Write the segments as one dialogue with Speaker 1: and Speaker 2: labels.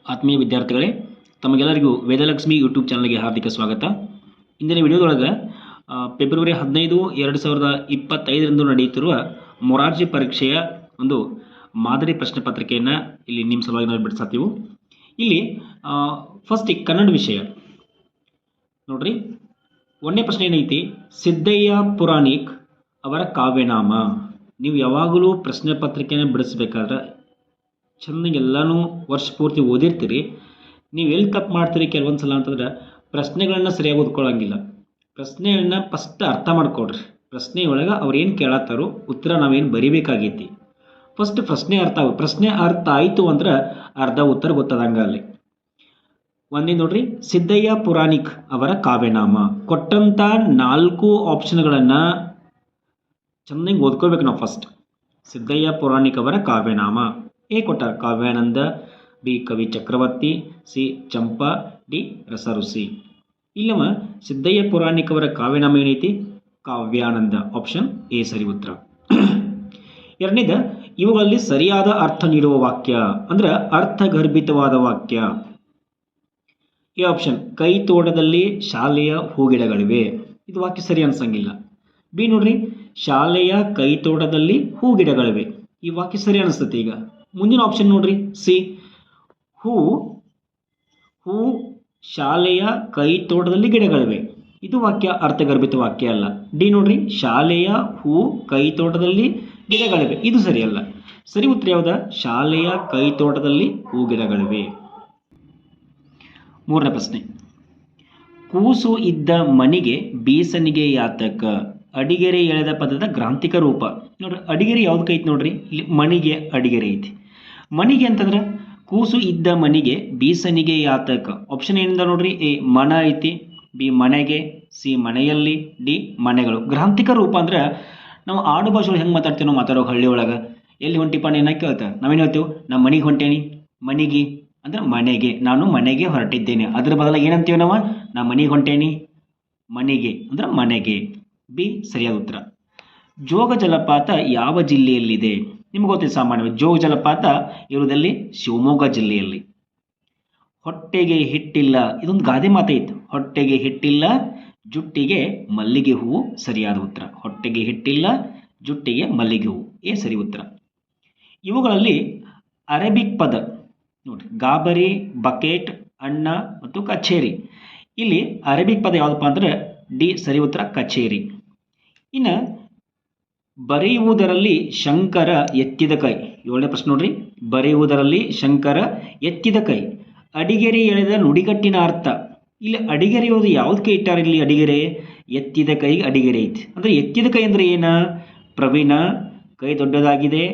Speaker 1: ಆತ್ಮೀಯ ವಿದ್ಯಾರ್ಥಿಗಳೇ, ತಮಗೆಲ್ಲರಿಗೂ ವೇದಲಕ್ಷ್ಮಿ ಯೂಟ್ಯೂಬ್ ಚಾನಲ್ಗೆ ಹಾರ್ದಿಕ ಸ್ವಾಗತ. ಇಂದಿನ ವಿಡಿಯೋದೊಳಗೆ ಫೆಬ್ರವರಿ 15, 2025 ನಡೆಯುತ್ತಿರುವ ಮೊರಾರ್ಜಿ ಪರೀಕ್ಷೆಯ ಒಂದು ಮಾದರಿ ಪ್ರಶ್ನೆ ಪತ್ರಿಕೆಯನ್ನು ಇಲ್ಲಿ ನಿಮ್ಮ ಸಲುವಾಗಿ ನಾವು ಬಿಡಿಸ್ತೀವಿ. ಇಲ್ಲಿ ಫಸ್ಟ್ ಕನ್ನಡ ವಿಷಯ ನೋಡ್ರಿ. ಒಂದನೇ ಪ್ರಶ್ನೆ ಏನೈತಿ, ಸಿದ್ದಯ್ಯ ಪುರಾಣಿಕ್ ಅವರ ಕಾವ್ಯನಾಮ. ನೀವು ಯಾವಾಗಲೂ ಪ್ರಶ್ನೆ ಪತ್ರಿಕೆಯನ್ನು ಬಿಡಿಸ್ಬೇಕಾದ್ರೆ ಚೆನ್ನಾಗಿ ಎಲ್ಲನೂ ವರ್ಷ ಪೂರ್ತಿ ಓದಿರ್ತೀರಿ. ನೀವು ಎಲ್ಲಿ ತಪ್ಪು ಮಾಡ್ತೀರಿ ಕೆಲವೊಂದು ಸಲ ಅಂತಂದ್ರೆ ಪ್ರಶ್ನೆಗಳನ್ನು ಸರಿಯಾಗಿ ಓದ್ಕೊಳ್ಳೋಂಗಿಲ್ಲ. ಪ್ರಶ್ನೆಯನ್ನು ಫಸ್ಟ್ ಅರ್ಥ ಮಾಡ್ಕೊಡ್ರಿ. ಪ್ರಶ್ನೆ ಒಳಗೆ ಅವ್ರು ಏನು ಕೇಳತ್ತಾರೋ ಉತ್ತರ ನಾವೇನು ಬರಿಬೇಕಾಗೈತಿ. ಫಸ್ಟ್ ಪ್ರಶ್ನೆ ಅರ್ಥ ಆಯಿತು ಅಂದ್ರೆ ಅರ್ಧ ಉತ್ತರ ಗೊತ್ತದಂಗ ಅಲ್ಲಿ. ಒಂದೇ ನೋಡ್ರಿ, ಸಿದ್ದಯ್ಯ ಪುರಾಣಿಕ್ ಅವರ ಕಾವ್ಯನಾಮ. ಕೊಟ್ಟಂಥ 4 ಆಪ್ಷನ್ಗಳನ್ನು ಚೆನ್ನಾಗಿ ಓದ್ಕೋಬೇಕು ನಾವು. ಫಸ್ಟ್ ಸಿದ್ದಯ್ಯ ಪುರಾಣಿಕ್ ಅವರ ಕಾವ್ಯನಾಮ. ಕೊಟ್ಟಾರ ಕಾವ್ಯಾನಂದ, ಬಿ ಕವಿ ಚಕ್ರವರ್ತಿ, ಸಿ ಚಂಪಾ, ಡಿ ರಸಋಷಿ. ಇಲ್ಲವ ಸಿದ್ದಯ್ಯ ಪುರಾಣಿಕ್ ಅವರ ಕಾವ್ಯನಾಮ ಏನೈತಿ? ಕಾವ್ಯಾನಂದ. ಆಪ್ಷನ್ ಎ ಸರಿ ಉತ್ತರ. ಎರಡನೇದ, ಇವುಗಳಲ್ಲಿ ಸರಿಯಾದ ಅರ್ಥ ನೀಡುವ ವಾಕ್ಯ ಅಂದ್ರೆ ಅರ್ಥಗರ್ಭಿತವಾದ ವಾಕ್ಯ. ಎ ಆಪ್ಷನ್, ಕೈ ತೋಟದಲ್ಲಿ ಶಾಲೆಯ ಹೂಗಿಡಗಳಿವೆ. ಇದು ವಾಕ್ಯ ಸರಿ ಅನ್ಸಂಗಿಲ್ಲ. ಬಿ ನೋಡ್ರಿ, ಶಾಲೆಯ ಕೈ ತೋಟದಲ್ಲಿ ಹೂಗಿಡಗಳಿವೆ. ಈ ವಾಕ್ಯ ಸರಿ ಅನಿಸ್ತದೆ. ಈಗ ಮುಂದಿನ ಆಪ್ಷನ್ ನೋಡ್ರಿ, ಸಿ ಹೂ ಶಾಲೆಯ ಕೈ ತೋಟದಲ್ಲಿ ಗಿಡಗಳಿವೆ. ಇದು ವಾಕ್ಯ ಅರ್ಥಗರ್ಭಿತ ವಾಕ್ಯ ಅಲ್ಲ. ಡಿ ನೋಡ್ರಿ, ಶಾಲೆಯ ಹೂ ಕೈ ತೋಟದಲ್ಲಿ ಗಿಡಗಳಿವೆ. ಇದು ಸರಿಯಲ್ಲ. ಸರಿ ಉತ್ತರ ಯಾವ್ದ? ಶಾಲೆಯ ಕೈ ತೋಟದಲ್ಲಿ ಹೂ ಗಿಡಗಳಿವೆ. ಮೂರನೇ ಪ್ರಶ್ನೆ, ಕೂಸು ಇದ್ದ ಮನಿಗೆ ಬೀಸನಿಗೆ ಯಾತಕ. ಅಡಿಗೆರೆ ಎಳೆದ ಪದದ ಗ್ರಾಂಥಿಕ ರೂಪ ನೋಡ್ರಿ. ಅಡಿಗೆರೆ ಯಾವ್ದಕ್ಕೆ ಐತಿ ನೋಡ್ರಿ, ಇಲ್ಲಿ ಮಣಿಗೆ ಅಡಿಗೆರೆ ಐತಿ. ಮಣಿಗೆ ಅಂತಂದ್ರೆ ಕೂಸು ಇದ್ದ ಮನಿಗೆ ಬೀಸನಿಗೆ ಯಾತಕ. ಆಪ್ಷನ್ ಏನಿಂದ ನೋಡ್ರಿ, ಎ ಮನ ಐತಿ, ಬಿ ಮನೆಗೆ, ಸಿ ಮನೆಯಲ್ಲಿ, ಡಿ ಮನೆಗಳು. ಗ್ರಾಂಥಿಕ ರೂಪ ಅಂದ್ರೆ ನಾವು ಆಡು ಭಾಷೆ ಹೆಂಗೆ ಮಾತಾಡ್ತೀವಿ ನಾವು ಮಾತಾಡೋ ಹಳ್ಳಿ ಒಳಗೆ. ಎಲ್ಲಿ ಹೊಂಟಿಪ್ಪ ಏನ ಕೇಳ್ತಾರೆ, ನಾವೇನು ಹೇಳ್ತೀವಿ? ನಮ್ಮ ಮನೆಗೆ ಹೊಂಟೇನಿ. ಮನಿಗೆ ಅಂದ್ರೆ ಮನೆಗೆ, ನಾನು ಮನೆಗೆ ಹೊರಟಿದ್ದೇನೆ. ಅದ್ರ ಬದಲಾಗಿ ಏನಂತೀವಿ ನಾವು? ನಾ ಮನೆಗೆ ಹೊಂಟೇನಿ. ಮನೆಗೆ ಅಂದ್ರೆ ಮನೆಗೆ. ಬಿ ಸರಿಯಾದ ಉತ್ತರ. ಜೋಗ ಜಲಪಾತ ಯಾವ ಜಿಲ್ಲೆಯಲ್ಲಿದೆ? ನಿಮ್ಗೆ ಗೊತ್ತಿದೆ ಸಾಮಾನ್ಯವಾಗಿ ಜೋಗ ಜಲಪಾತ ಇರುವುದಲ್ಲಿ ಶಿವಮೊಗ್ಗ ಜಿಲ್ಲೆಯಲ್ಲಿ. ಹೊಟ್ಟೆಗೆ ಹಿಟ್ಟಿಲ್ಲ, ಇದೊಂದು ಗಾದೆ ಮಾತೈತೆ. ಹೊಟ್ಟೆಗೆ ಹಿಟ್ಟಿಲ್ಲ, ಜುಟ್ಟಿಗೆ ಮಲ್ಲಿಗೆ ಹೂವು. ಸರಿಯಾದ ಉತ್ತರ. ಹೊಟ್ಟೆಗೆ ಹಿಟ್ಟಿಲ್ಲ, ಜುಟ್ಟಿಗೆ ಮಲ್ಲಿಗೆ ಹೂವು. ಎ ಸರಿ ಉತ್ತರ. ಇವುಗಳಲ್ಲಿ ಅರೇಬಿಕ್ ಪದ ನೋಡ್ರಿ, ಗಾಬರಿ, ಬಕೆಟ್, ಅಣ್ಣ ಮತ್ತು ಕಚೇರಿ. ಇಲ್ಲಿ ಅರೇಬಿಕ್ ಪದ ಯಾವುದಪ್ಪ ಅಂದ್ರೆ ಡಿ ಸರಿ ಉತ್ತರ, ಕಚೇರಿ. ಇನ್ನು ಬರೆಯುವುದರಲ್ಲಿ ಶಂಕರ ಎತ್ತಿದ ಕೈ. 7ನೇ ಪ್ರಶ್ನೆ ನೋಡ್ರಿ, ಬರೆಯುವುದರಲ್ಲಿ ಶಂಕರ ಎತ್ತಿದ ಕೈ. ಅಡಿಗೆರೆ ಎಳೆದ ನುಡಿಗಟ್ಟಿನ ಅರ್ಥ. ಇಲ್ಲಿ ಅಡಿಗೆರೆ ಯಾವುದಕ್ಕೆ ಇಟ್ಟಾರ? ಇಲ್ಲಿ ಅಡಿಗೆರೆ ಎತ್ತಿದ ಕೈಗೆ ಅಡಿಗೆರೆ ಐತಿ. ಅಂದ್ರೆ ಎತ್ತಿದ ಕೈ ಅಂದ್ರೆ ಏನ? ಪ್ರವೀಣ, ಕೈ ದೊಡ್ಡದಾಗಿದೆ,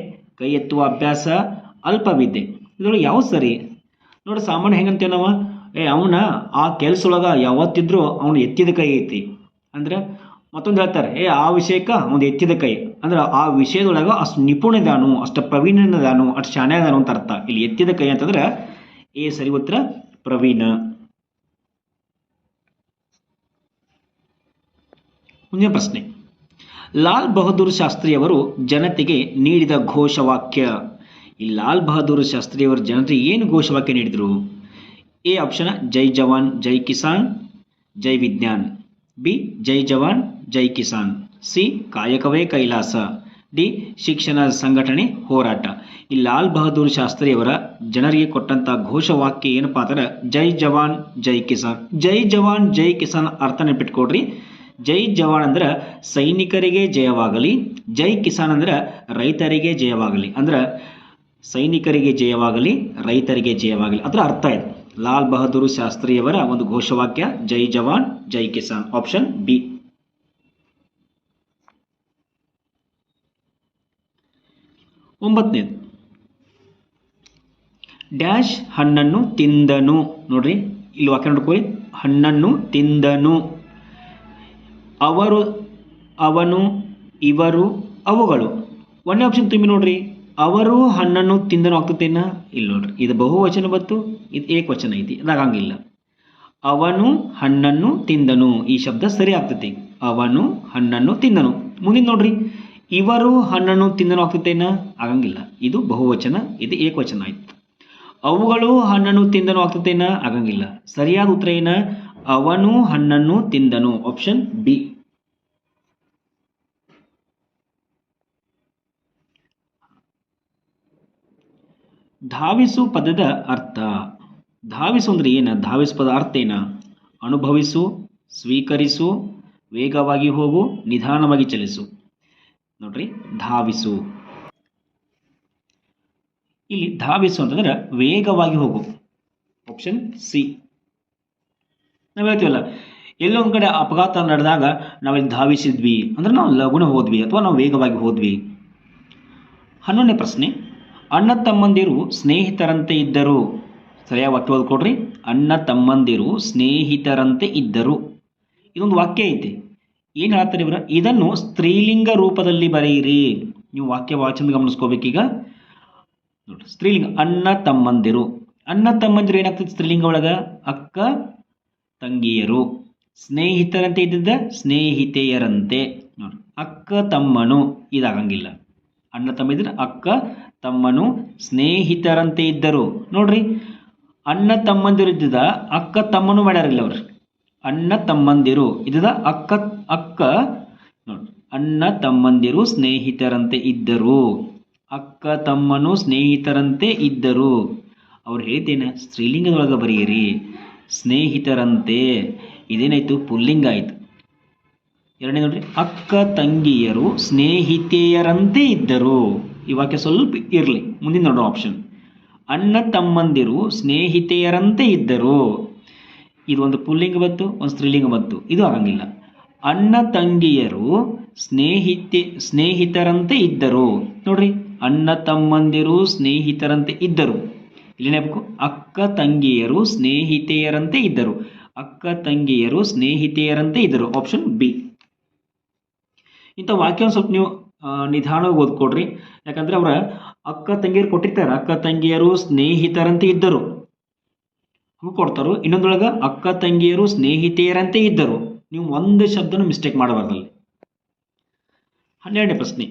Speaker 1: ಕೈ ಎತ್ತುವ ಅಭ್ಯಾಸ, ಅಲ್ಪವಿದ್ಯೆ. ಇದರೊಳಗೆ ಯಾವ ಸರಿ ನೋಡಿ? ಸಾಮಾನ್ಯ ಹೆಂಗಂತೇವೆ ನಾವು, ಅವನ ಆ ಕೆಲಸೊಳಗ ಯಾವತ್ತಿದ್ರೂ ಅವನು ಎತ್ತಿದ ಕೈ ಐತಿ ಅಂದ್ರೆ. ಮತ್ತೊಂದು ಹೇಳ್ತಾರೆ, ಆ ವಿಷಯಕ್ಕೆ ಒಂದು ಎತ್ತಿದ ಕೈ ಅಂದ್ರೆ ಆ ವಿಷಯದೊಳಗೆ ಅಷ್ಟು ನಿಪುಣದಾನು, ಅಷ್ಟು ಪ್ರವೀಣದಾನು, ಅಷ್ಟು ಶಾಣ್ಯದಾನು ಅಂತ ಅರ್ಥ. ಇಲ್ಲಿ ಎತ್ತಿದ ಕೈ ಅಂತಂದ್ರೆ ಎ ಸರಿ ಉತ್ತರ, ಪ್ರವೀಣ. ಮುಂದಿನ ಪ್ರಶ್ನೆ, ಲಾಲ್ ಬಹದ್ದೂರ್ ಶಾಸ್ತ್ರಿಯವರು ಜನತೆಗೆ ನೀಡಿದ ಘೋಷವಾಕ್ಯ. ಈ ಲಾಲ್ ಬಹದ್ದೂರ್ ಶಾಸ್ತ್ರಿಯವರು ಜನತೆಗೆ ಏನು ಘೋಷವಾಕ್ಯ ನೀಡಿದರು? ಎ ಆಪ್ಷನ್, ಜೈ ಜವಾನ್ ಜೈ ಕಿಸಾನ್ ಜೈ ವಿಜ್ಞಾನ್. ಬಿ ಜೈ ಜವಾನ್ ಜೈ ಕಿಸಾನ್. ಸಿ ಕಾಯಕವೇ ಕೈಲಾಸ. ಡಿ ಶಿಕ್ಷಣ ಸಂಘಟನೆ ಹೋರಾಟ. ಈ ಲಾಲ್ ಬಹದ್ದೂರ್ ಶಾಸ್ತ್ರಿಯವರ ಜನರಿಗೆ ಕೊಟ್ಟಂತ ಘೋಷವಾಕ್ಯ ಏನಪ್ಪಾ ಅಂದ್ರೆ ಜೈ ಜವಾನ್ ಜೈ ಕಿಸಾನ್. ಜೈ ಜವಾನ್ ಜೈ ಕಿಸಾನ್ ಅರ್ಥ ನೆನಪಿಟ್ಕೊಡ್ರಿ. ಜೈ ಜವಾನ್ ಅಂದ್ರೆ ಸೈನಿಕರಿಗೆ ಜಯವಾಗಲಿ, ಜೈ ಕಿಸಾನ್ ಅಂದ್ರೆ ರೈತರಿಗೆ ಜಯವಾಗಲಿ. ಅಂದ್ರೆ ಸೈನಿಕರಿಗೆ ಜಯವಾಗಲಿ, ರೈತರಿಗೆ ಜಯವಾಗಲಿ ಅದರ ಅರ್ಥ ಇದೆ. ಲಾಲ್ ಬಹದ್ದೂರ್ ಶಾಸ್ತ್ರಿಯವರ ಒಂದು ಘೋಷವಾಕ್ಯ ಜೈ ಜವಾನ್ ಜೈ ಕಿಸಾನ್. Option B. 9ನೇದು, ಡ್ಯಾಶ್ ಹಣ್ಣನ್ನು ತಿಂದನು. ನೋಡ್ರಿ ಇಲ್ಲಿ ವಾಕ್ಯ ನೋಡ್ಕೊಳ್ಳಿ, ಹಣ್ಣನ್ನು ತಿಂದನು. ಅವರು, ಅವನು, ಇವರು, ಅವುಗಳು. ಒಂದೇ ಆಪ್ಷನ್ ತುಂಬಿ ನೋಡ್ರಿ, ಅವರು ಹಣ್ಣನ್ನು ತಿಂದನು ಆಗ್ತತೇನ? ಇಲ್ಲಿ ನೋಡ್ರಿ, ಇದು ಬಹುವಚನ ಬತ್ತು, ಇದು ಏಕವಚನ ಐತಿ, ಅದಾಗಂಗಿಲ್ಲ. ಅವನು ಹಣ್ಣನ್ನು ತಿಂದನು ಈ ಶಬ್ದ ಸರಿ ಆಗ್ತತಿ. ಅವನು ಹಣ್ಣನ್ನು ತಿಂದನು. ಮುಂದಿನ ನೋಡ್ರಿ, ಇವರು ಹಣ್ಣನ್ನು ತಿಂದನು ಆಗ್ತತೇನ? ಆಗಂಗಿಲ್ಲ. ಇದು ಬಹುವಚನ, ಇದು ಏಕವಚನ ಆಯ್ತು. ಅವುಗಳು ಹಣ್ಣನ್ನು ತಿಂದನು ಆಗ್ತತೇನ? ಆಗಂಗಿಲ್ಲ. ಸರಿಯಾದ ಉತ್ತರ ಏನ? ಅವನು ಹಣ್ಣನ್ನು ತಿಂದನು. Option B. ಧಾವಿಸು ಪದದ ಅರ್ಥ. ಧಾವಿಸು ಅಂದ್ರೆ ಏನ? ಧಾವಿಸು ಪದ ಅರ್ಥ ಏನ? ಅನುಭವಿಸು, ಸ್ವೀಕರಿಸು, ವೇಗವಾಗಿ ಹೋಗು, ನಿಧಾನವಾಗಿ ಚಲಿಸು. ನೋಡ್ರಿ, ಧಾವಿಸು. ಇಲ್ಲಿ ಧಾವಿಸು ಅಂತಂದ್ರೆ ವೇಗವಾಗಿ ಹೋಗು. Option C. ನಾವು ಹೇಳ್ತೀವಲ್ಲ, ಎಲ್ಲೋ ಒಂದು ಕಡೆ ಅಪಘಾತ ನಡೆದಾಗ ನಾವಿಲ್ಲಿ ಧಾವಿಸಿದ್ವಿ ಅಂದ್ರೆ ನಾವು ಲಗುಣ ಹೋದ್ವಿ ಅಥವಾ ನಾವು ವೇಗವಾಗಿ ಹೋದ್ವಿ. 11ನೇ ಪ್ರಶ್ನೆ, ಅಣ್ಣ ತಮ್ಮಂದಿರು ಸ್ನೇಹಿತರಂತೆ ಇದ್ದರು. ಸರಿಯಾಗಿ ವಾಕ್ಯ ಓದ್ಕೊಡ್ರಿ. ಅಣ್ಣ ತಮ್ಮಂದಿರು ಸ್ನೇಹಿತರಂತೆ ಇದ್ದರು. ಇದೊಂದು ವಾಕ್ಯ ಐತಿ. ಏನು ಹೇಳ್ತಾರೆ ಇವ್ರ? ಇದನ್ನು ಸ್ತ್ರೀಲಿಂಗ ರೂಪದಲ್ಲಿ ಬರೆಯಿರಿ. ನೀವು ವಾಕ್ಯ ವಾಚನ ಗಮನಿಸ್ಕೋಬೇಕೀಗ. ನೋಡ್ರಿ, ಸ್ತ್ರೀಲಿಂಗ ಅಣ್ಣ ತಮ್ಮಂದಿರು. ಅಣ್ಣ ತಮ್ಮಂದಿರು ಏನಾಗ್ತದೆ ಸ್ತ್ರೀಲಿಂಗ ಒಳಗ? ಅಕ್ಕ ತಂಗಿಯರು. ಸ್ನೇಹಿತರಂತೆ ಇದ್ದಿದ್ದ ಸ್ನೇಹಿತೆಯರಂತೆ. ನೋಡ್ರಿ, ಅಕ್ಕ ತಮ್ಮನು ಇದಾಗಂಗಿಲ್ಲ. ಅಣ್ಣ ತಮ್ಮಂದಿರು ಅಕ್ಕ ತಮ್ಮನು ಸ್ನೇಹಿತರಂತೆ ಇದ್ದರು. ನೋಡ್ರಿ, ಅಣ್ಣ ತಮ್ಮಂದಿರು ಇದ್ದಿದ್ದ ಅಕ್ಕ ತಮ್ಮನು ಮಾಡ್ಯಾರಿಲ್ಲ ಅವ್ರು. ಅಣ್ಣ ತಮ್ಮಂದಿರು ಇದ್ದ ಅಕ್ಕ ನೋಡಿ, ಅಣ್ಣ ತಮ್ಮಂದಿರು ಸ್ನೇಹಿತರಂತೆ ಇದ್ದರು. ಅಕ್ಕ ತಮ್ಮನು ಸ್ನೇಹಿತರಂತೆ ಇದ್ದರು. ಅವ್ರು ಹೇಳ್ತೇನೆ ಸ್ತ್ರೀಲಿಂಗದೊಳಗೆ ಬರೆಯಿರಿ. ಸ್ನೇಹಿತರಂತೆ ಇದೇನಾಯ್ತು? ಪುಲ್ಲಿಂಗ ಆಯ್ತು. ಎರಡನೇ ನೋಡ್ರಿ, ಅಕ್ಕ ತಂಗಿಯರು ಸ್ನೇಹಿತೆಯರಂತೆ ಇದ್ದರು. ಈ ವಾಕ್ಯ ಸ್ವಲ್ಪ ಇರಲಿ, ಮುಂದಿನ ನೋಡೋ ಆಪ್ಷನ್. ಅಣ್ಣ ತಮ್ಮಂದಿರು ಸ್ನೇಹಿತೆಯರಂತೆ ಇದ್ದರು. ಇದು ಒಂದು ಪುಲ್ಲಿಂಗ ಬಂತು, ಒಂದು ಸ್ತ್ರೀಲಿಂಗ ಬಂತು. ಇದು ಆಗಂಗಿಲ್ಲ. ಅಣ್ಣ ತಂಗಿಯರು ಸ್ನೇಹಿತರಂತೆ ಇದ್ದರು. ನೋಡ್ರಿ, ಅಣ್ಣ ತಮ್ಮಂದಿರು ಸ್ನೇಹಿತರಂತೆ ಇದ್ದರು. ಇಲ್ಲೇನಾಗಬೇಕು? ಅಕ್ಕ ತಂಗಿಯರು ಸ್ನೇಹಿತೆಯರಂತೆ ಇದ್ದರು. ಅಕ್ಕ ತಂಗಿಯರು ಸ್ನೇಹಿತೆಯರಂತೆ ಇದ್ದರು. Option B. ಇಂಥ ವಾಕ್ಯ ಸ್ವಲ್ಪ ನೀವು ನಿಧಾನವಾಗಿ ಓದ್ಕೊಡ್ರಿ. ಯಾಕಂದ್ರೆ ಅವರ ಅಕ್ಕ ತಂಗಿಯರು ಕೊಟ್ಟಿರ್ತಾರೆ, ಅಕ್ಕ ತಂಗಿಯರು ಸ್ನೇಹಿತರಂತೆ ಇದ್ದರು ಕೊಡ್ತಾರೋ. ಇನ್ನೊಂದೊಳಗೆ ಅಕ್ಕ ತಂಗಿಯರು ಸ್ನೇಹಿತೆಯರಂತೆ ಇದ್ದರು. ನೀವು ಒಂದು ಶಬ್ದನೂ ಮಿಸ್ಟೇಕ್ ಮಾಡಬಾರ್ದಲ್ಲಿ. 12ನೇ ಪ್ರಶ್ನೆ,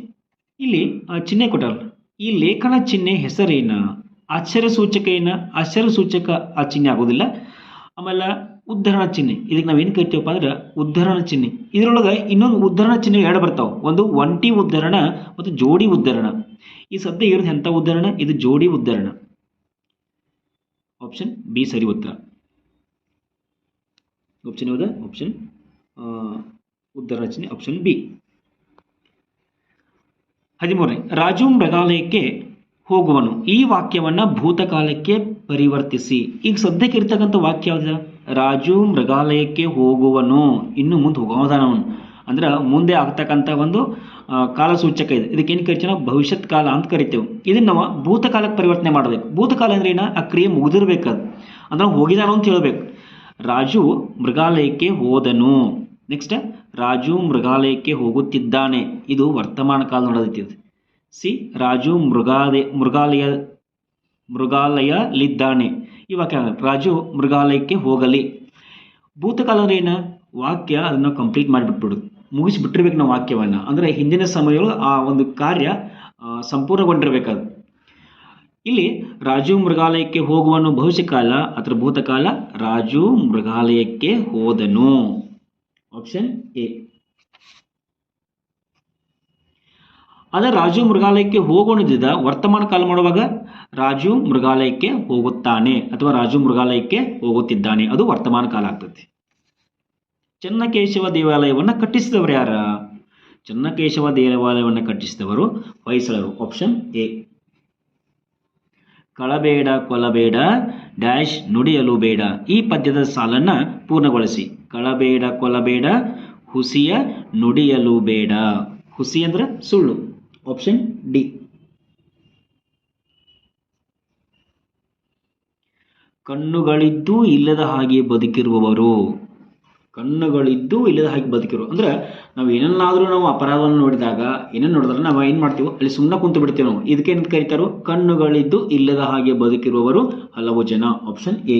Speaker 1: ಇಲ್ಲಿ ಚಿಹ್ನೆ ಕೊಟ್ಟಾರಲ್ಲ, ಈ ಲೇಖನ ಚಿಹ್ನೆ ಹೆಸರೇನ? ಆಶ್ಚರ್ಯ ಸೂಚಕ ಏನ? ಆಶ್ಚರ್ಯ ಸೂಚಕ ಆ ಚಿಹ್ನೆ ಆಗೋದಿಲ್ಲ. ಆಮೇಲೆ ಉದ್ಧರಣ ಚಿಹ್ನೆ, ಇದಕ್ಕೆ ನಾವೇನು ಕರಿತೀವಪ್ಪ ಅಂದ್ರೆ ಉದ್ಧರಣ ಚಿಹ್ನೆ. ಇದರೊಳಗೆ ಇನ್ನೊಂದು ಉದ್ಧರಣ ಚಿಹ್ನೆ ಎರಡು ಬರ್ತಾವೆ. ಒಂದು ಒಂಟಿ ಉದ್ಧರಣ ಮತ್ತು ಜೋಡಿ ಉದ್ಧರಣ. ಈ ಸದ್ಯ ಇರೋದು ಎಂಥ ಉದ್ಧರಣ? ಇದು ಜೋಡಿ ಉದ್ಧರಣ. ಆಪ್ಷನ್ ಬಿ ಸರಿ ಉತ್ತರ. ಆಪ್ಷನ್ ಯಾವುದು? ಆಪ್ಷನ್ ಉದ್ಧರಣ ಚಿಹ್ನೆ ಆಪ್ಷನ್ ಬಿ. 13ನೇ, ರಾಜು ಮೃಗಾಲಯಕ್ಕೆ ಹೋಗುವನು. ಈ ವಾಕ್ಯವನ್ನ ಭೂತಕಾಲಕ್ಕೆ ಪರಿವರ್ತಿಸಿ. ಈಗ ಸದ್ಯಕ್ಕೆ ಇರ್ತಕ್ಕಂಥ ವಾಕ್ಯ ಯಾವ್ದು? ರಾಜು ಮೃಗಾಲಯಕ್ಕೆ ಹೋಗುವನು. ಇನ್ನು ಮುಂದೆ ಹೋಗೋದಾನವನು ಅಂದ್ರೆ ಮುಂದೆ ಆಗ್ತಕ್ಕಂಥ ಒಂದು ಕಾಲಸೂಚಕ ಇದೆ. ಇದಕ್ಕೇನು ಕರಿತೀವಿ ನಾವು? ಭವಿಷ್ಯತ್ ಕಾಲ ಅಂತ ಕರಿತೇವೆ. ಇದನ್ನು ನಾವು ಭೂತಕಾಲಕ್ಕೆ ಪರಿವರ್ತನೆ ಮಾಡಬೇಕು. ಭೂತಕಾಲ ಅಂದ್ರೆ ಏನ? ಆ ಕ್ರಿಯೆ ಮುಗಿದಿರ್ಬೇಕದು, ಅಂದ್ರೆ ಹೋಗಿದಾನೋ ಅಂತ ಹೇಳ್ಬೇಕು. ರಾಜು ಮೃಗಾಲಯಕ್ಕೆ ಹೋದನು. ನೆಕ್ಸ್ಟ್, ರಾಜು ಮೃಗಾಲಯಕ್ಕೆ ಹೋಗುತ್ತಿದ್ದಾನೆ. ಇದು ವರ್ತಮಾನ ಕಾಲ ನಡೆಯುತ್ತಿದೆ. ಸಿ, ರಾಜು ಮೃಗಾಲಯಲಿದ್ದಾನೆ. ಈ ವಾಕ್ಯ ರಾಜು ಮೃಗಾಲಯಕ್ಕೆ ಹೋಗಲಿ. ಭೂತಕಾಲ ಅಂದ್ರೆ ಏನ? ವಾಕ್ಯ ಅದನ್ನು ಕಂಪ್ಲೀಟ್ ಮಾಡಿಬಿಟ್ಬಿಡು, ಮುಗಿಸಿಬಿಟ್ಟಿರ್ಬೇಕು ನಾವು ವಾಕ್ಯವನ್ನು. ಅಂದರೆ ಹಿಂದಿನ ಸಮಯದೊಳಗೆ ಆ ಒಂದು ಕಾರ್ಯ ಸಂಪೂರ್ಣಗೊಂಡಿರ್ಬೇಕದು. ಇಲ್ಲಿ ರಾಜು ಮೃಗಾಲಯಕ್ಕೆ ಹೋಗುವನು ಭವಿಷ್ಯಕಾಲ ಅಥವಾ ಭೂತಕಾಲ. ರಾಜು ಮೃಗಾಲಯಕ್ಕೆ ಹೋದನು. Option A. ಅದ ರಾಜು ಮೃಗಾಲಯಕ್ಕೆ ಹೋಗೋಣಿದ್ದ ವರ್ತಮಾನ ಕಾಲ ಮಾಡುವಾಗ ರಾಜು ಮೃಗಾಲಯಕ್ಕೆ ಹೋಗುತ್ತಾನೆ ಅಥವಾ ರಾಜು ಮೃಗಾಲಯಕ್ಕೆ ಹೋಗುತ್ತಿದ್ದಾನೆ, ಅದು ವರ್ತಮಾನ ಕಾಲ ಆಗ್ತದೆ. ಚೆನ್ನಕೇಶವ ದೇವಾಲಯವನ್ನು ಕಟ್ಟಿಸಿದವರು ಯಾರ? ಚೆನ್ನಕೇಶವ ದೇವಾಲಯವನ್ನು ಕಟ್ಟಿಸಿದವರು ಹೊಯ್ಸಳರು. Option A. ಕಳಬೇಡ ಕೊಲಬೇಡ ಡ್ಯಾಶ್ ನುಡಿಯಲು ಬೇಡ. ಈ ಪದ್ಯದ ಸಾಲನ್ನ ಪೂರ್ಣಗೊಳಿಸಿ. ಕಳಬೇಡ ಕೊಲಬೇಡ ಹುಸಿಯ ನುಡಿಯಲು ಬೇಡ. ಹುಸಿ ಅಂದ್ರೆ ಸುಳ್ಳು. Option D. ಕಣ್ಣುಗಳಿದ್ದು ಇಲ್ಲದ ಹಾಗೆ ಬದುಕಿರುವವರು. ಕಣ್ಣುಗಳಿದ್ದು ಇಲ್ಲದ ಹಾಗೆ ಬದುಕಿರುವ ಅಂದ್ರೆ ನಾವು ಏನನ್ನಾದರೂ ನಾವು ಅಪರಾಧವನ್ನು ನೋಡಿದಾಗ ಏನೇನು ನೋಡಿದ್ರೆ ನಾವು ಏನು ಮಾಡ್ತೀವಿ? ಅಲ್ಲಿ ಸುಮ್ಮನೆ ಕುಂತು ಬಿಡ್ತೀವಿ ನಾವು. ಇದಕ್ಕೇನು ಕರೀತಾರೋ? ಕಣ್ಣುಗಳಿದ್ದು ಇಲ್ಲದ ಹಾಗೆ ಬದುಕಿರುವವರು ಹಲವು ಜನ. Option A.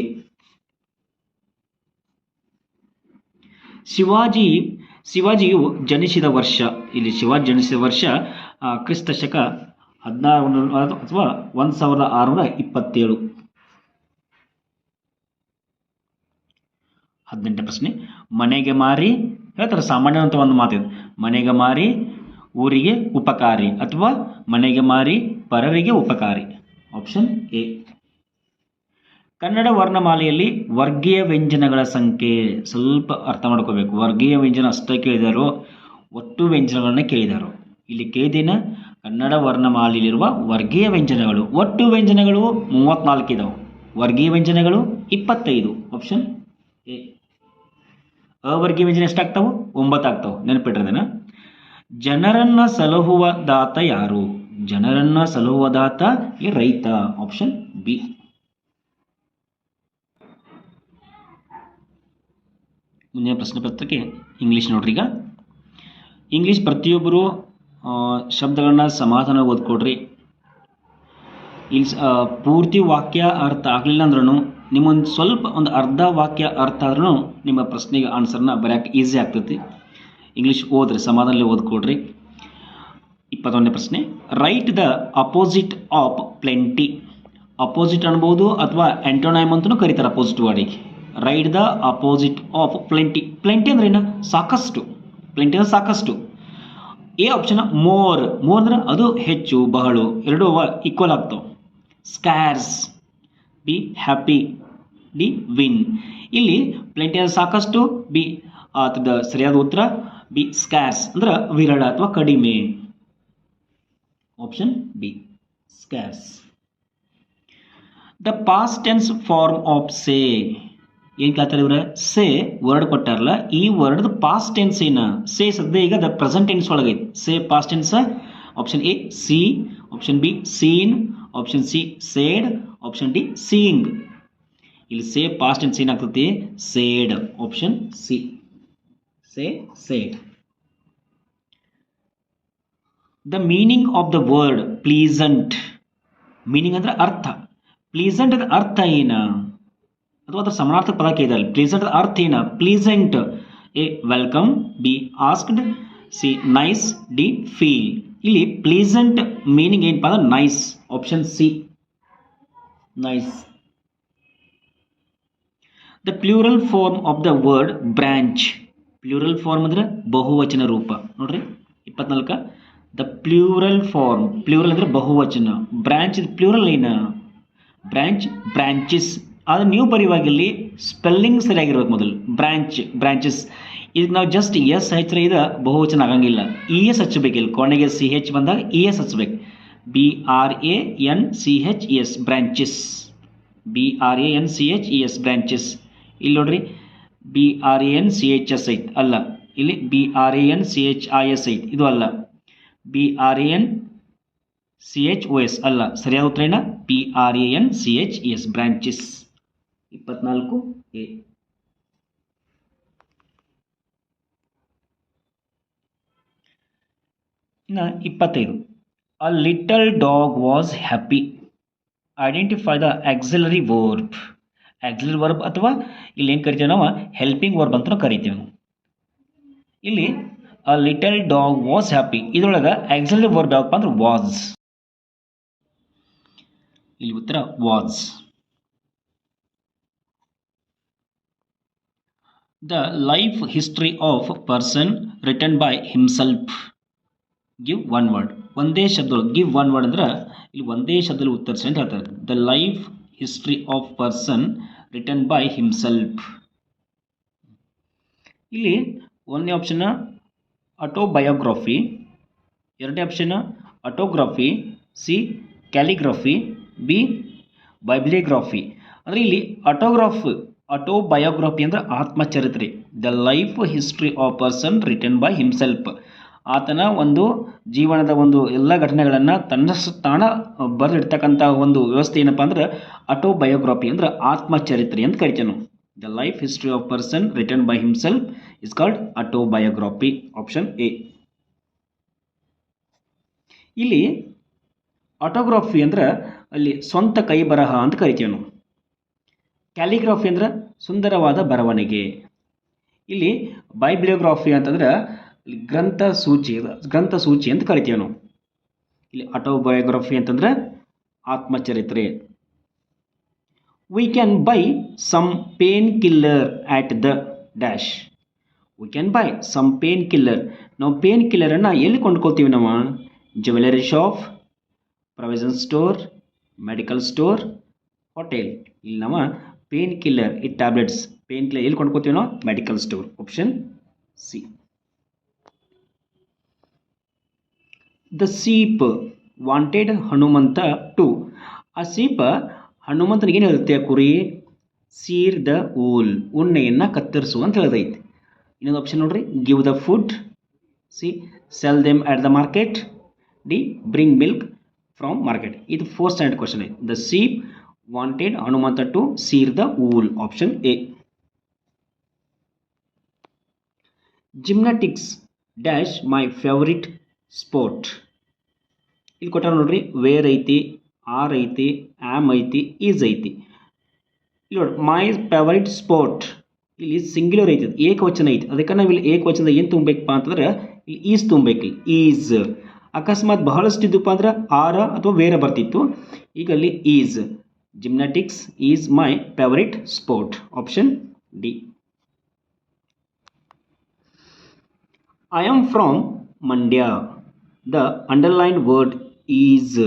Speaker 1: ಶಿವಾಜಿಯು ಜನಿಸಿದ ವರ್ಷ. ಇಲ್ಲಿ ಶಿವಾಜಿ ಜನಿಸಿದ ವರ್ಷ ಕ್ರಿಸ್ತ ಶಕ 1600 ಅಥವಾ 1627. 18ನೇ ಪ್ರಶ್ನೆ, ಮನೆಗೆ ಮಾರಿ ಹೇಳ್ತಾರೆ ಸಾಮಾನ್ಯ ಅಂತ ಒಂದು ಮಾತಿದೆ, ಮನೆಗೆ ಮಾರಿ ಊರಿಗೆ ಉಪಕಾರಿ ಅಥವಾ ಮನೆಗೆ ಮಾರಿ ಪರರಿಗೆ ಉಪಕಾರಿ. Option A. ಕನ್ನಡ ವರ್ಣಮಾಲೆಯಲ್ಲಿ ವರ್ಗೀಯ ವ್ಯಂಜನಗಳ ಸಂಖ್ಯೆ ಸ್ವಲ್ಪ ಅರ್ಥ ಮಾಡ್ಕೋಬೇಕು. ವರ್ಗೀಯ ವ್ಯಂಜನ ಅಷ್ಟೇ ಕೇಳಿದಾರೋ ಒಟ್ಟು ವ್ಯಂಜನಗಳನ್ನ ಕೇಳಿದಾರೋ? ಇಲ್ಲಿ ಕೇಳಿದಿನ ಕನ್ನಡ ವರ್ಣಮಾಲೆಯಲ್ಲಿರುವ ವರ್ಗೀಯ ವ್ಯಂಜನಗಳು, ಒಟ್ಟು ವ್ಯಂಜನಗಳು 34 ಇದಾವೆ, ವರ್ಗೀಯ ವ್ಯಂಜನಗಳು 25. Option A. ಅವರ್ಗೀಯ ವ್ಯಂಜನ ಎಷ್ಟಾಗ್ತಾವೆ? 9 ಆಗ್ತಾವೆ. ನೆನಪಿಟ್ರದೇನ? ಜನರನ್ನ ಸಲಹುವ ದಾತ ಯಾರು? ಜನರನ್ನ ಸಲಹುವ ದಾತ ಈ ರೈತ. Option B. ಮುಂದಿನ ಪ್ರಶ್ನೆ ಪತ್ರಿಕೆ ಇಂಗ್ಲೀಷ್ ನೋಡ್ರಿ. ಈಗ ಇಂಗ್ಲೀಷ್ ಪ್ರತಿಯೊಬ್ಬರು ಶಬ್ದಗಳನ್ನ ಸಮಾಧಾನ ಓದ್ಕೊಡ್ರಿ. ಇಲ್ಲಿ ಪೂರ್ತಿ ವಾಕ್ಯ ಅರ್ಥ ಆಗಲಿಲ್ಲ ಅಂದ್ರೂ ನಿಮ್ಮೊಂದು ಸ್ವಲ್ಪ ಒಂದು ಅರ್ಧ ವಾಕ್ಯ ಅರ್ಥ ಆದ್ರೂ ನಿಮ್ಮ ಪ್ರಶ್ನೆಗೆ ಆನ್ಸರ್ನ ಬರೆಯೋಕೆ ಈಸಿ ಆಗ್ತೈತಿ. ಇಂಗ್ಲೀಷ್ ಓದ್ರಿ, ಸಮಾಧಾನದಲ್ಲಿ ಓದ್ಕೊಡ್ರಿ. 21ನೇ ಪ್ರಶ್ನೆ, write the opposite of plenty. Opposite ಅನ್ಬೋದು ಅಥವಾ ಆಂಟೋನೈಮ್ ಅಂತಲೂ ಕರೀತಾರೆ ಅಪೋಸಿಟ್ ವರ್ಡಿಗೆ. Write the opposite of plenty. Plenty ಅಂದ್ರೆ ಏನು? ಸಾಕಷ್ಟು. ಪ್ಲೆಂಟಿ ಅಂದ್ರೆ ಸಾಕಷ್ಟು. A option more. ಮೋರ್ ಅಂದ್ರೆ ಅದು ಹೆಚ್ಚು, ಬಹಳ, ಎರಡೂ ಈಕ್ವಲ್ ಆಗ್ತಾವೆ. Scarce. B happy. D win. ಇಲ್ಲಿ ಪ್ಲೆಂಟಿ ಅಂದ್ರೆ ಸಾಕಷ್ಟು, ಬಿ ಆತದ ಸರಿಯಾದ ಉತ್ತರ ಬಿ ಸ್ಕ್ಯಾರ್ಸ್ ಅಂದ್ರೆ ವಿರಳ ಅಥವಾ ಕಡಿಮೆ. Option B scarce. The past tense form of say. ಏನು ಕೇಳ್ತಾರೆ ಇವ್ರ? ಸೇ ವರ್ಡ್ ಕೊಟ್ಟಾರಲ್ಲ, ಈ ವರ್ಡ್ ಪಾಸ್ಟ್ ಟೆನ್ಸ್ ಏನ? ಸೇ ಸದ್ಯ ಈಗ ದ ಪ್ರೆಸೆಂಟ್ ಟೆನ್ಸ್ ಒಳಗೈತಿ. Say past tense. Option A see, option B seen, option C said, option D seeing. ಇಲ್ಲಿ say past tense ಏನಾಗ್ತೈತಿ? Said. Option C say said. The meaning of the word pleasant. Meaning ಅಂದ್ರೆ ಅರ್ಥ. ಪ್ಲೀಸಂಟ್ ಅದ ಅರ್ಥ ಏನ? ಅಥವಾ ಅದರ ಸಮಾನಾರ್ಥಕ ಪದ ಕೇಳಿದಲ್ಲಿ ಪ್ಲೀಸೆಂಟ್ ಅರ್ಥ ಏನ? Pleasant. A welcome, B asked, C nice, D feel. ಇಲ್ಲಿ ಪ್ಲೀಸೆಂಟ್ ಮೀನಿಂಗ್ ಏನಪ್ಪ ಅಂದ್ರೆ nice. Option C nice. The plural form of the word branch. Plural form ಅಂದ್ರೆ ಬಹುವಚನ ರೂಪ. ನೋಡ್ರಿ 24. The plural form. ಪ್ಲೂರಲ್ ಅಂದ್ರೆ ಬಹುವಚನ. ಬ್ರಾಂಚ್ ಪ್ಲೂರಲ್ ಏನ? Branch branches. ಆದರೆ ನೀವು ಬರೆಯುವಾಗ ಇಲ್ಲಿ ಸ್ಪೆಲ್ಲಿಂಗ್ ಸರಿಯಾಗಿರ್ಬೇಕು. ಮೊದಲು ಬ್ರಾಂಚ್ ಬ್ರಾಂಚಸ್. ಈಗ ನಾವು ಜಸ್ಟ್ ಎಸ್ ಹಚ್ಚಿದ್ರೆ ಇದು ಬಹುವಚನ ಆಗಂಗಿಲ್ಲ. ಇ ಎಸ್ ಹಚ್ಚಬೇಕು. ಇಲ್ಲಿ ಕೊನೆಗೆ ಸಿ ಹೆಚ್ ಬಂದಾಗ ಇ ಎಸ್ ಹಚ್ಬೇಕು. BRANCHES branches. BRANCHES branches. ಇಲ್ಲಿ ನೋಡ್ರಿ BRANCHS ಐತಿ, ಅಲ್ಲ. ಇಲ್ಲಿ BRANCHIS ಐತಿ, ಇದು ಅಲ್ಲ. BRANCHOS ಅಲ್ಲ. ಸರಿಯಾದ ಉತ್ತರ ಏನ? BRANCHES branches. 24 ಎ. ಇನ್ನು 25. A little dog was happy. Identify the auxiliary verb. Auxiliary verb ಅಥವಾ ಇಲ್ಲಿ ಏನು ಕರಿತೀವಿ ನಾವು? ಹೆಲ್ಪಿಂಗ್ ವರ್ಬ್ ಅಂತ ಕರಿತೀವಿ ನಾವು. ಇಲ್ಲಿ a little dog was happy ಇದರೊಳಗೆ ಆಕ್ಸಿಲರಿ ವರ್ಬ್ ಯಾವಪ್ಪ ಅಂದ್ರೆ ವಾಸ್. ಇಲ್ಲಿ ಉತ್ತರ was. The life history of person written by himself. Give one word. ಒಂದೇ ಶಬ್ದಗಳು. ಗಿವ್ ಒನ್ ವರ್ಡ್ ಅಂದ್ರೆ ಇಲ್ಲಿ ಒಂದೇ ಶಬ್ದದಲ್ಲಿ ಉತ್ತರಿಸಿ ಅಂತ ಹೇಳ್ತಾರೆ. The life history of person written by himself. ಇಲ್ಲಿ ಒಂದನೇ ಆಪ್ಷನ್ ಆಟೋಬಯೋಗ್ರಫಿ, ಎರಡನೇ option autography, C calligraphy, B bibliography. ಅಂದರೆ ಇಲ್ಲಿ ಆಟೋಬಯೋಗ್ರಫಿ ಅಂದ್ರೆ ಆತ್ಮಚರಿತ್ರೆ. The life history of person written by himself. ಆತನ ಒಂದು ಜೀವನದ ಒಂದು ಎಲ್ಲ ಘಟನೆಗಳನ್ನು ತಾಣ ಬರೆದಿಡ್ತಕ್ಕಂಥ ಒಂದು ವ್ಯವಸ್ಥೆ ಏನಪ್ಪ ಅಂದ್ರೆ ಆಟೋಬಯೋಗ್ರಫಿ ಅಂದ್ರೆ ಆತ್ಮಚರಿತ್ರೆ ಅಂತ ಕರಿತೇವೆ ನಾವು. The life history of person written by himself is called autobiography. Option A. ಇಲ್ಲಿ ಆಟೋಗ್ರಫಿ ಅಂದ್ರೆ ಅಲ್ಲಿ ಸ್ವಂತ ಕೈ ಬರಹ ಅಂತ ಕರಿತೀವಿ ನಾವು. ಕ್ಯಾಲಿಗ್ರಫಿ ಅಂದ್ರೆ ಸುಂದರವಾದ ಬರವಣಿಗೆ. ಇಲ್ಲಿ ಬೈಬ್ಲಿಯೋಗ್ರಫಿ ಅಂತಂದ್ರೆ ಗ್ರಂಥ ಸೂಚಿ ಅಂತ ಕರಿತೀವಿ ನಾವು. ಇಲ್ಲಿ ಆಟೋಬಯೋಗ್ರಫಿ ಅಂತಂದ್ರೆ ಆತ್ಮಚರಿತ್ರೆ. We can buy some painkiller at the dash. We can buy some painkiller. ನಾವು ಪೇನ್ ಕಿಲ್ಲರನ್ನು ಎಲ್ಲಿ ಕೊಂಡ್ಕೊಳ್ತೀವಿ ನಾವು? Jewellery shop, provision store, medical store, hotel. ಇಲ್ಲಿ ನಾವು ಪೇನ್ ಕಿಲ್ಲರ್ ಈ ಟ್ಯಾಬ್ಲೆಟ್ಸ್ ಪೇನ್ ಕಿಲ್ಲರ್ ಎಲ್ಲಿ ಕೊಂಡ್ಕೊತೀವಿ ನಾವು? Medical store. Option C. The sheep wanted Hanumanta to. ಆ ಸೀಪ ಹನುಮಂತನಿಗೆ ಏನು ಹೇಳುತ್ತೆ? ಕುರಿ ಸೀರ್ ದ ಊಲ್, ಉಣ್ಣೆಯನ್ನು ಕತ್ತರಿಸು ಅಂತ ಹೇಳ್ದೈತಿ. ಇನ್ನೊಂದು ಆಪ್ಷನ್ ನೋಡ್ರಿ, give the food. C, sell them at the market. D, bring milk from market. ಇದು 4th ಸ್ಟ್ಯಾಂಡರ್ಡ್ ಕ್ವಶನ್ ಐತಿ. The sheep wanted Hanumanta to shear the wool. Option A. Gymnastics dash my favourite sport. ಇಲ್ಲಿ ಕೊಟ್ಟಾರ ನೋಡ್ರಿ, wear ಐತಿ, R ಐತಿ, am ಐತಿ, is ಐತಿ. ಇಲ್ಲಿ ನೋಡಿ, ಮೈ ಫೇವರಿಟ್ ಸ್ಪೋರ್ಟ್ ಇಲ್ಲಿ ಸಿಂಗ್ಯುಲರ್ ಐತಿ, ಏಕವಚನ ಐತಿ. ಅದಕ್ಕೆ ನಾವು ಇಲ್ಲಿ ಏಕವಚನದ ಏನು ತುಂಬಬೇಕಪ್ಪ ಅಂತಂದ್ರೆ ಇಲ್ಲಿ ಈಸ್ ತುಂಬಬೇಕು. ಈಸ್ ಅಕಸ್ಮಾತ್ ಬಹಳಷ್ಟು ಇದ್ದಪ್ಪ ಅಂದ್ರೆ ಆರ ಅಥವಾ ವೇರ ಬರ್ತಿತ್ತು. ಈಗ ಅಲ್ಲಿ is. Gymnastics is my favourite sport. Option D. I am from Mandya. The underline word is.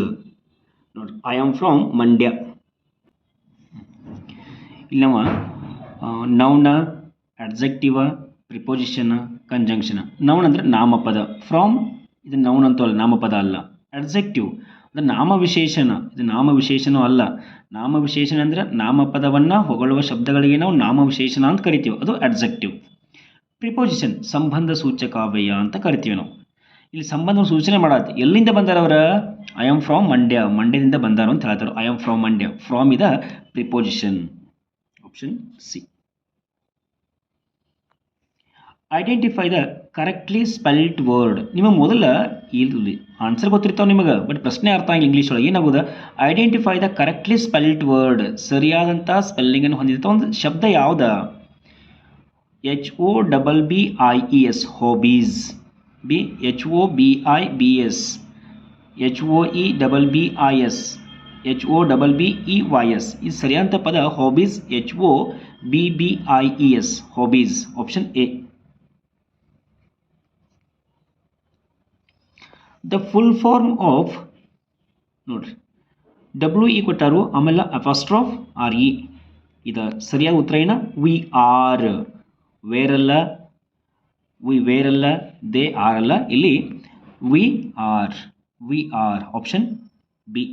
Speaker 1: ನೋಡಿ, ಐ ಆಮ್ ಫ್ರಾಮ್ ಮಂಡ್ಯ. ಇಲ್ಲಿ ನಾವು noun, adjective, preposition, conjunction. Noun ಅಂದರೆ ನಾಮಪದ. ಫ್ರಾಮ್ ಇದು ನೌನ್ ಅಂತೂ ಅಲ್ಲ, ನಾಮಪದ ಅಲ್ಲ. ಅಡ್ಜೆಕ್ಟಿವ್ ಅಂದರೆ ನಾಮವಿಶೇಷಣ. ಇದು ನಾಮವಿಶೇಷಣ ಅಲ್ಲ. ನಾಮವಿಶೇಷಣ ಅಂದರೆ ನಾಮಪದವನ್ನು ಹೊಗಳುವ ಶಬ್ದಗಳಿಗೆ ನಾವು ನಾಮವಿಶೇಷಣ ಅಂತ ಕರಿತೀವಿ, ಅದು ಅಡ್ಜೆಕ್ಟಿವ್. ಪ್ರಿಪೋಸಿಷನ್ ಸಂಬಂಧ ಸೂಚಕಾವ್ಯಯ ಅಂತ ಕರಿತೀವಿ ನಾವು. ಇಲ್ಲಿ ಸಂಬಂಧ ಸೂಚನೆ ಮಾಡತ್ತೆ. ಎಲ್ಲಿಂದ ಬಂದಾರವ್ರ? ಐ ಆಮ್ ಫ್ರಾಮ್ ಮಂಡ್ಯ, ಮಂಡ್ಯದಿಂದ ಬಂದಾರ ಅಂತ ಹೇಳ್ತಾರೆ. I am from Mandya. From ಇದ preposition. Option C. Identify the correctly spelled word. ನಿಮಗೆ ಮೊದಲ ಇಲ್ಲಿ ಆನ್ಸರ್ ಗೊತ್ತಿರ್ತಾವೆ ನಿಮಗೆ, ಬಟ್ ಪ್ರಶ್ನೆ ಅರ್ಥ ಆಗಿಲ್ಲ ಇಂಗ್ಲೀಷ್ ಒಳಗೆ. ಏನಾಗೋದು? Identify the correctly spelled word. ಸರಿಯಾದಂಥ ಸ್ಪೆಲ್ಲಿಂಗನ್ನು ಹೊಂದಿದಂಥ ಒಂದು ಶಬ್ದ ಯಾವುದ? HOBBIES hobbies. B HOBIBS, HOEBBIS, HOBBEYS. ಇದು ಸರಿಯಾದಂಥ ಪದ hobbies. HOBBIES hobbies. Option A. The full form of ನೋಡ್ರಿ, WE ಕೊಟ್ಟಾರು, ಆಮೇಲೆ ಅಪಾಸ್ಟ್ರಾಫ್ RE. ಇದು ಸರಿಯಾದ ಉತ್ತರ ಏನ? We are. ವೇರಲ್ಲ, ವಿ ವೇರಲ್ಲ, ದೇ ಆರ್ ಅಲ್ಲ, ಇಲ್ಲಿ we are. We are. Option B.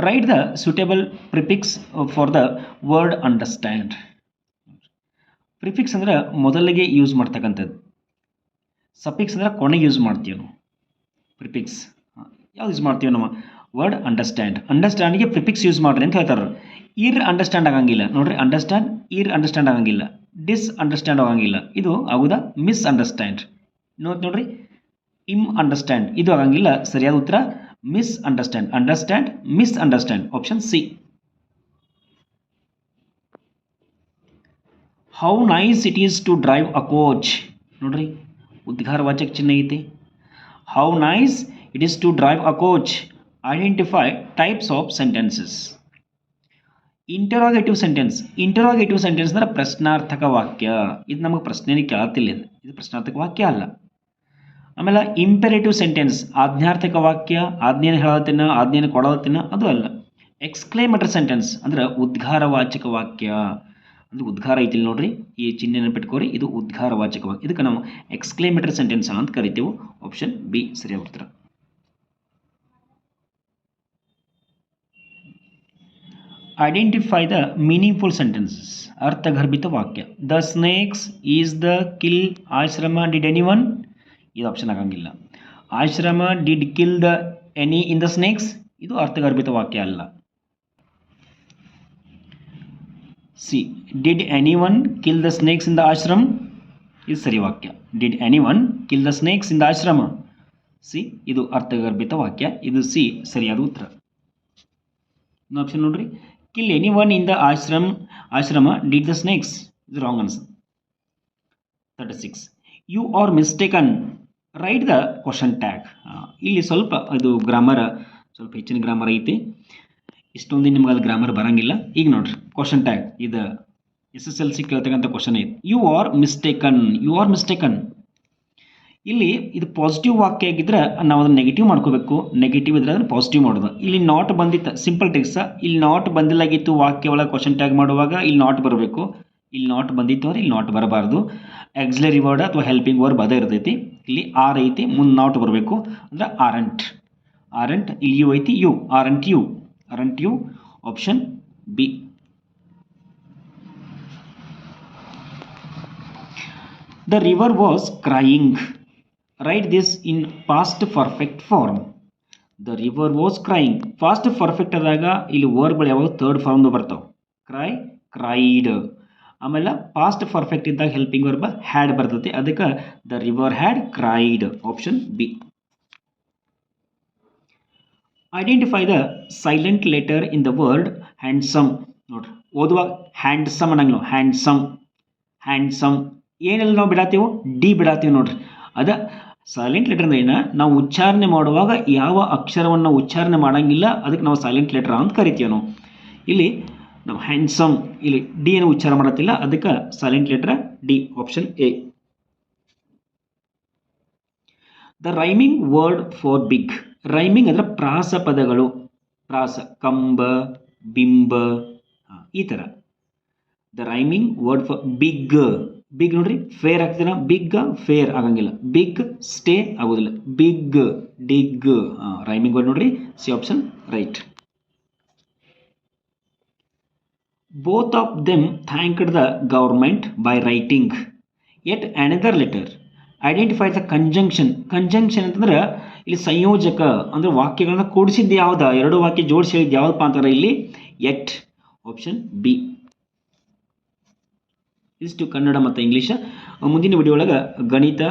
Speaker 1: Write the suitable prefix for the word understand. Prefix ಅಂದ್ರೆ ಮೊದಲಿಗೆ ಯೂಸ್ ಮಾಡ್ತಕ್ಕಂಥದ್ದು. ಸಫಿಕ್ಸ್ ಅಂದ್ರೆ ಕೊನೆಗೆ ಯೂಸ್ ಮಾಡ್ತೀವಿ ನಾವು. ಪ್ರಿಫಿಕ್ಸ್ ಯಾವ್ದು ಯೂಸ್ ಮಾಡ್ತೀವಿ ನಾವು? Word understand. ಅಂಡರ್ಸ್ಟ್ಯಾಂಡ್ಗೆ ಪ್ರಿಫಿಕ್ಸ್ ಯೂಸ್ ಮಾಡ್ರಿ ಅಂತ ಹೇಳ್ತಾರೆ. ಇರ್ ಅಂಡರ್ಸ್ಟ್ಯಾಂಡ್ ಆಗಂಗಿಲ್ಲ ನೋಡ್ರಿ. ಅಂಡರ್ಸ್ಟ್ಯಾಂಡ್, ಇರ್ ಅಂಡರ್ಸ್ಟ್ಯಾಂಡ್ ಆಗಂಗಿಲ್ಲ, ಡಿಸ್ ಅಂಡರ್ಸ್ಟ್ಯಾಂಡ್ ಆಗಂಗಿಲ್ಲ. ಇದು ಆಗುದಾ? Miss understand. ನೋಡ್ರಿ, ಇಮ್ ಅಂಡರ್ಸ್ಟ್ಯಾಂಡ್ ಇದು ಆಗಂಗಿಲ್ಲ. ಸರಿಯಾದ ಉತ್ತರ misunderstand. Understand, misunderstand. Option C. How nice it is to drive a coach. ನೋಡ್ರಿ, ಉದ್ಗಾರವಾಚಕ ಚಿಹ್ನೆ ಐತಿ. How nice it is to drive a coach. Identify types of sentences. Interrogative sentence. Interrogative sentence ಅಂದ್ರೆ ಪ್ರಶ್ನಾರ್ಥಕ ವಾಕ್ಯ. ಇದು ನಮಗೆ ಪ್ರಶ್ನೆನೇ ಕೇಳತ್ತಿಲ್ಲ. ಇದು ಪ್ರಶ್ನಾರ್ಥಕ ವಾಕ್ಯ ಅಲ್ಲ. ಆಮೇಲೆ ಇಂಪೆರೇಟಿವ್ ಸೆಂಟೆನ್ಸ್, ಆಜ್ಞಾರ್ಥಕ ವಾಕ್ಯ. ಆಜ್ಞೆಯನ್ನು ಹೇಳತ್ತಿನ, ಆಜ್ಞೆಯನ್ನು ಕೊಡತ್ತಿನ, ಅದು ಅಲ್ಲ. ಎಕ್ಸ್ಕ್ಲೇಮೇಟರಿ ಸೆಂಟೆನ್ಸ್ ಅಂದ್ರೆ ಉದ್ಗಾರವಾಚಕ ವಾಕ್ಯ. ಅಂದ್ರೆ ಉದ್ಗಾರ ಐತಿಲ್ಲ ನೋಡ್ರಿ, ಈ ಚಿಹ್ನೆ ನೆನಪಿಟ್ಕೋರಿ, ಇದು ಉದ್ಗಾರವಾಚಕ ವಾಕ್ಯ. ಇದಕ್ಕೆ ನಾವು ಎಕ್ಸ್ಕ್ಲೇಮೇಟರಿ ಸೆಂಟೆನ್ಸ್ ಅಂತ ಕರಿತೀವಿ. ಆಪ್ಷನ್ ಬಿ ಸರಿಯಾದ ಉತ್ತರ. Identify the meaningful sentences. ಅರ್ಥಗರ್ಭಿತ ವಾಕ್ಯ. The snakes is the kill ಆಶ್ರಮ ಡಿಡ್ ಎನಿ ಒನ್. ಇದು ಆಪ್ಷನ್ ಆಗಂಗಿಲ್ಲ. ಆಶ್ರಮ did kill the any in the snakes. ಇದು ಅರ್ಥಗರ್ಭಿತ ವಾಕ್ಯ ಅಲ್ಲ. C, did any one kill the snakes in the ashram. ಇದು ಸರಿ ವಾಕ್ಯ. Did any one kill the snakes in the ಆಶ್ರಮ. ಸಿ, ಇದು ಅರ್ಥಗರ್ಭಿತ ವಾಕ್ಯ. ಇದು ಸಿ ಸರಿಯಾದ ಉತ್ತರ. ಇನ್ನೊಂದು ಆಪ್ಷನ್ ನೋಡ್ರಿ, kill anyone in the ashrama did the snakes. Is wrong answer. 36. You are mistaken. Right the question tag. ಇಲ್ಲಿ ಸ್ವಲ್ಪ ಇದು ಗ್ರಾಮರ್ ಸ್ವಲ್ಪ ಹೆಚ್ಚಿನ ಗ್ರಾಮರ್ ಐತಿ, ಇಷ್ಟೊಂದು ನಿಮ್ಗೆ ಅದು ಗ್ರಾಮರ್ ಬರಂಗಿಲ್ಲ. ಈಗ ನೋಡ್ರಿ ಕ್ವಶನ್ ಟ್ಯಾಗ್ ಇದು SSLC ಕೇಳ್ತಕ್ಕಂಥ ಕ್ವಶನ್ ಐತಿ. You are mistaken. ಇಲ್ಲಿ ಇದು ಪಾಸಿಟಿವ್ ವಾಕ್ಯ ಆಗಿದ್ರೆ ನಾವು ಅದನ್ನು ನೆಗೆಟಿವ್ ಮಾಡ್ಕೋಬೇಕು, ನೆಗೆಟಿವ್ ಇದ್ರೆ ಅದನ್ನು ಪಾಸಿಟಿವ್ ಮಾಡೋದು. ಇಲ್ಲಿ ನಾಟ್ ಬಂದಿತ್ತು, ಸಿಂಪಲ್ ಟೆಕ್ಸ್ಟ್. ಇಲ್ಲಿ ನಾಟ್ ಬಂದಿಲ್ಲಾಗಿತ್ತು ವಾಕ್ಯ ಒಳಗೆ ಕ್ವಶನ್ ಟ್ಯಾಗ್ ಮಾಡುವಾಗ ಇಲ್ಲಿ ನಾಟ್ ಬರಬೇಕು. ಇಲ್ಲಿ ನಾಟ್ ಬಂದಿತ್ತು ಅಂದರೆ ಇಲ್ಲಿ ನಾಟ್ ಬರಬಾರ್ದು. ಆಕ್ಸಿಲರಿ ವರ್ಡ್ ಅಥವಾ ಹೆಲ್ಪಿಂಗ್ ವರ್ಡ್ ಅದೇ ಇರ್ತೈತಿ. ಇಲ್ಲಿ ಆರ್ ಐತಿ, ಮುಂದೆ ನಾಟ್ ಬರಬೇಕು ಅಂದ್ರೆ ಆರಂಟ್. ಇಲ್ಲಿ ಯು ಐತಿ, you aren't you option B. The river was crying. Write this in past perfect form. The river was crying. Past perfect ಆದಾಗ ಇಲ್ಲಿ ವರ್ಬ್ಗಳು ಯಾವಾಗ ಥರ್ಡ್ ಫಾರ್ಮ್ದು ಬರ್ತಾವೆ. CRY, cried. ಆಮೇಲೆ ಪಾಸ್ಟ್ ಪರ್ಫೆಕ್ಟ್ ಇದ್ದಾಗ ಹೆಲ್ಪಿಂಗ್ ವರ್ಬ್ ಹ್ಯಾಡ್ ಬರ್ತೈತಿ. ಅದಕ್ಕೆ the river had cried option B. Identify the silent letter in the word handsome. ನೋಡ್ರಿ ಓದುವಾಗ ಹ್ಯಾಂಡ್ಸಮ್ ಅನ್ನಂಗಿಲ್ಲ, ಹ್ಯಾಂಡ್ಸಮ್ ಏನೆಲ್ಲ ನಾವು ಬಿಡಾತೀವೋ ಡಿ ಬಿಡಾತೀವಿ ನೋಡ್ರಿ. ಅದ ಸೈಲೆಂಟ್ ಲೆಟರ್ ಅಂದ್ರೆ ನಾವು ಉಚ್ಚಾರಣೆ ಮಾಡುವಾಗ ಯಾವ ಅಕ್ಷರವನ್ನು ಉಚ್ಚಾರಣೆ ಮಾಡಂಗಿಲ್ಲ ಅದಕ್ಕೆ ನಾವು ಸೈಲೆಂಟ್ ಲೆಟರ್ ಅಂತ ಕರಿತೀವಿ ನಾವು. ಇಲ್ಲಿ ನಾವು ಹ್ಯಾಂಡ್ಸಮ್ ಇಲ್ಲಿ ಡಿ ಏನು ಉಚ್ಚಾರ ಮಾಡತ್ತಿಲ್ಲ, ಅದಕ್ಕೆ silent letter D option A. The rhyming word for big. Rhyming ಅಂದ್ರೆ ಪ್ರಾಸ ಪದಗಳು, ಪ್ರಾಸ ಕಂಬ, ಬಿಂಬ, ಈ ಥರ. The rhyming word for big ನೋಡ್ರಿ ಫೇರ್ ಆಗ್ತಿಲ್ಲ, ಬಿಗ್ ಫೇರ್ ಆಗಂಗಿಲ್ಲ, ಬಿಗ್ ಸ್ಟೇ ಆಗೋದಿಲ್ಲ, ಬಿಗ್ ಡಿಗ್. ರೈಮಿಂಗ್ ವರ್ಡ್ ನೋಡ್ರಿ, C option right. Both of them thanked the government by writing yet another letter. Identify the conjunction. ಅಂತಂದ್ರೆ ಇಲ್ಲಿ ಸಂಯೋಜಕ ಅಂದ್ರೆ ವಾಕ್ಯಗಳನ್ನ ಕೂಡಿಸಿದ್ದು ಯಾವ್ದ, ಎರಡು ವಾಕ್ಯ ಜೋಡಿಸಿ ಹೇಳಿದ್ದು ಯಾವ್ದಪ್ಪ ಅಂತಾರೆ ಇಲ್ಲಿ ಯೆಟ್ ಆಪ್ಷನ್ ಬಿ. ಇಷ್ಟು ಕನ್ನಡ ಮತ್ತು ಇಂಗ್ಲೀಷ್. ಮುಂದಿನ ವಿಡಿಯೋ ಒಳಗೆ ಗಣಿತ,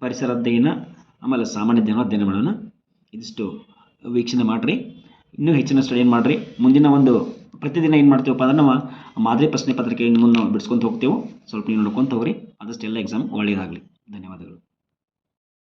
Speaker 1: ಪರಿಸರ ಅಧ್ಯಯನ, ಆಮೇಲೆ ಸಾಮಾನ್ಯ ಜ್ಞಾನ ಅಧ್ಯಯನ ಮಾಡೋಣ. ಇದಿಷ್ಟು ವೀಕ್ಷಣೆ ಮಾಡಿರಿ, ಇನ್ನೂ ಹೆಚ್ಚಿನ ಸ್ಟಡಿ ಏನು ಮಾಡಿರಿ. ಮುಂದಿನ ಒಂದು ಪ್ರತಿದಿನ ಏನು ಮಾಡ್ತೀವಪ್ಪ ಅಂದ್ರೆ ನಾವು ಮಾದರಿ ಪ್ರಶ್ನೆ ಪತ್ರಿಕೆ ಇನ್ನು ಮುಂದೆ ಬಿಡಿಸ್ಕೊಂತ ಹೋಗ್ತೇವೆ. ಸ್ವಲ್ಪ ನೀವು ನೋಡ್ಕೊಂತ ಹೋಗ್ರಿ. ಆದಷ್ಟು ಎಲ್ಲ ಎಕ್ಸಾಮ್ ಒಳ್ಳೆಯದಾಗಲಿ. ಧನ್ಯವಾದಗಳು.